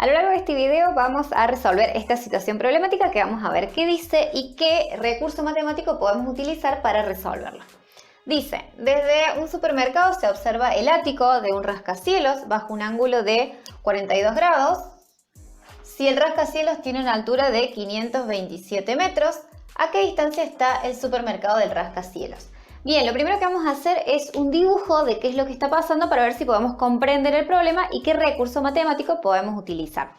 A lo largo de este video vamos a resolver esta situación problemática que vamos a ver qué dice y qué recurso matemático podemos utilizar para resolverlo. Dice, desde un supermercado se observa el ático de un rascacielos bajo un ángulo de 42 grados. Si el rascacielos tiene una altura de 527 metros, ¿a qué distancia está el supermercado del rascacielos? Bien, lo primero que vamos a hacer es un dibujo de qué es lo que está pasando para ver si podemos comprender el problema y qué recurso matemático podemos utilizar.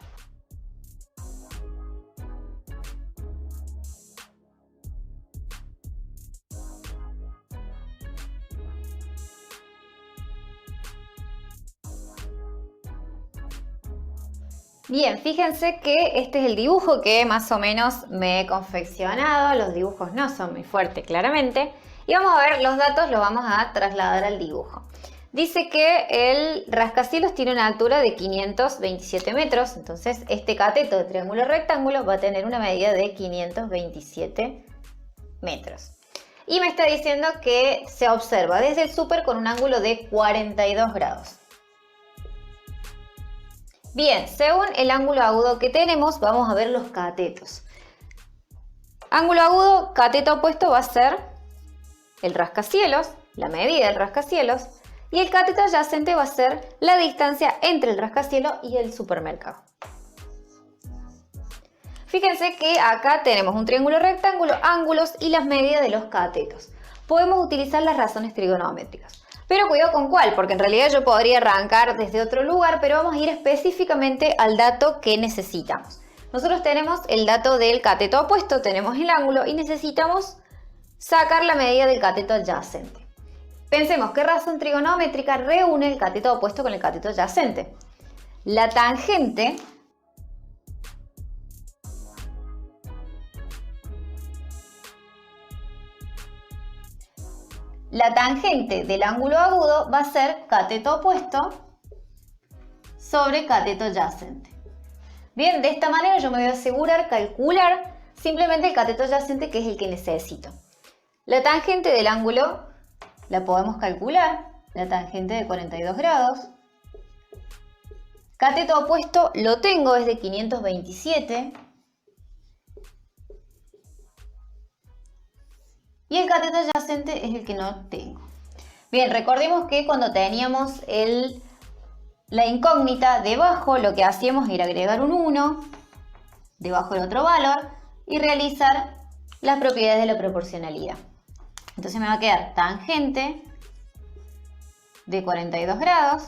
Bien, fíjense que este es el dibujo que más o menos me he confeccionado. Los dibujos no son muy fuertes, claramente. Y vamos a ver los datos, los vamos a trasladar al dibujo. Dice que el rascacielos tiene una altura de 527 metros. Entonces, este cateto de triángulo rectángulo va a tener una medida de 527 metros. Y me está diciendo que se observa desde el súper con un ángulo de 42 grados. Bien, según el ángulo agudo que tenemos, vamos a ver los catetos. Ángulo agudo, cateto opuesto va a ser el rascacielos, la medida del rascacielos, y el cateto adyacente va a ser la distancia entre el rascacielos y el supermercado. Fíjense que acá tenemos un triángulo rectángulo, ángulos y las medidas de los catetos. Podemos utilizar las razones trigonométricas. Pero cuidado con cuál, porque en realidad yo podría arrancar desde otro lugar, pero vamos a ir específicamente al dato que necesitamos. Nosotros tenemos el dato del cateto opuesto, tenemos el ángulo y necesitamos sacar la medida del cateto adyacente. Pensemos qué razón trigonométrica reúne el cateto opuesto con el cateto adyacente. La tangente del ángulo agudo va a ser cateto opuesto sobre cateto adyacente. Bien, de esta manera yo me voy a asegurar calcular simplemente el cateto adyacente, que es el que necesito. La tangente del ángulo la podemos calcular, la tangente de 42 grados. Cateto opuesto lo tengo, es de 527. Y el cateto adyacente es el que no tengo. Bien, recordemos que cuando teníamos la incógnita debajo, lo que hacíamos era agregar un 1 debajo del otro valor y realizar las propiedades de la proporcionalidad. Entonces me va a quedar tangente de 42 grados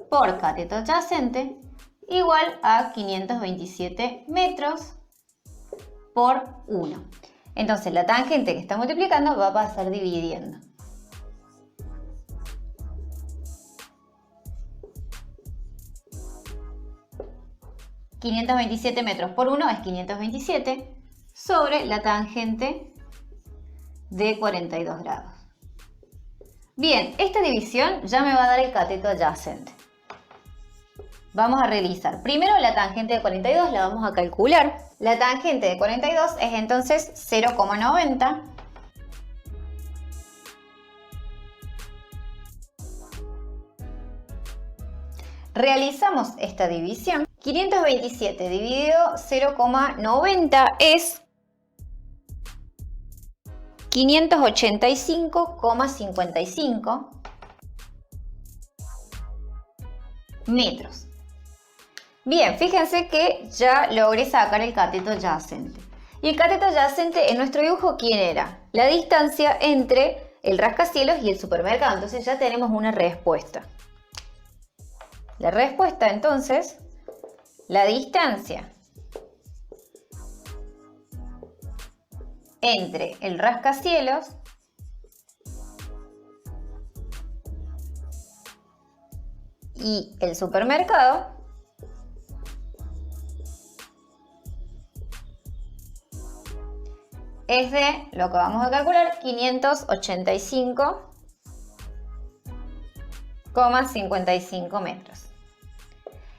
por cateto adyacente igual a 527 metros por 1. Entonces la tangente que está multiplicando va a pasar dividiendo. $527 metros por 1 es 527 sobre la tangente de 42 grados. Bien, esta división ya me va a dar el cateto adyacente. Vamos a realizar primero la tangente de 42, la vamos a calcular. La tangente de 42 es entonces 0,90 realizamos esta división. 527 dividido 0,90 es 585,55 metros. Bien, fíjense que ya logré sacar el cateto adyacente. Y el cateto adyacente en nuestro dibujo, ¿quién era? La distancia entre el rascacielos y el supermercado. Entonces ya tenemos una respuesta. La respuesta entonces, la distancia entre el rascacielos y el supermercado es de, lo que vamos a calcular, 585,55 metros.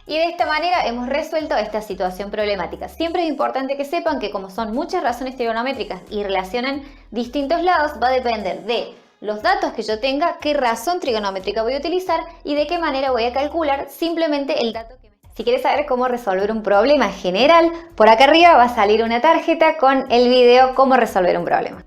Y de esta manera hemos resuelto esta situación problemática. Siempre es importante que sepan que como son muchas razones trigonométricas y relacionan distintos lados, va a depender de los datos que yo tenga, qué razón trigonométrica voy a utilizar y de qué manera voy a calcular simplemente el dato que me necesito. Si quieres saber cómo resolver un problema general, por acá arriba va a salir una tarjeta con el video cómo resolver un problema.